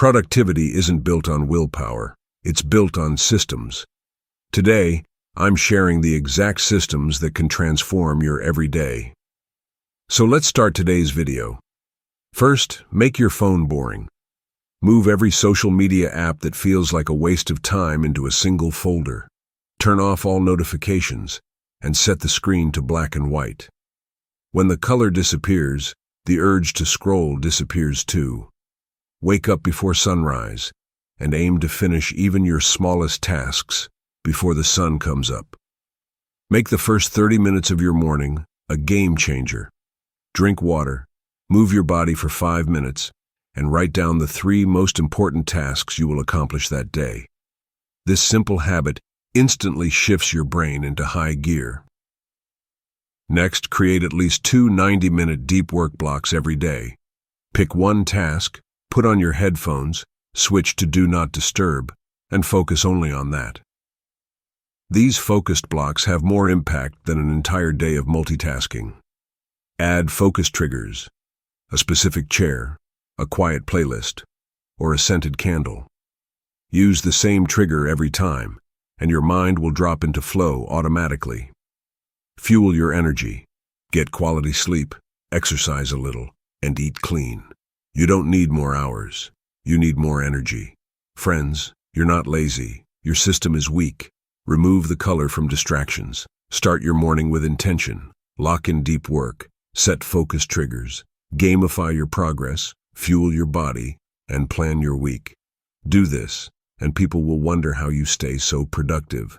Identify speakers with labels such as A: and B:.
A: Productivity isn't built on willpower, it's built on systems. Today, I'm sharing the exact systems that can transform your everyday. So let's start today's video. First, make your phone boring. Move every social media app that feels like a waste of time into a single folder. Turn off all notifications and set the screen to black and white. When the color disappears, the urge to scroll disappears too. Wake up before sunrise and aim to finish even your smallest tasks before the sun comes up. Make the first 30 minutes of your morning a game changer. Drink water, move your body for 5 minutes, and write down the 3 most important tasks you will accomplish that day. This simple habit instantly shifts your brain into high gear. Next, create at least 2 90-minute deep work blocks every day. Pick one task, put on your headphones, switch to Do Not Disturb, and focus only on that. These focused blocks have more impact than an entire day of multitasking. Add focus triggers, a specific chair, a quiet playlist, or a scented candle. Use the same trigger every time, and your mind will drop into flow automatically. Fuel your energy, get quality sleep, exercise a little, and eat clean. You don't need more hours, you need more energy. Friends, you're not lazy, your system is weak. Remove the color from distractions. Start your morning with intention. Lock in deep work, set focus triggers, gamify your progress, fuel your body, and plan your week. Do this, and people will wonder how you stay so productive.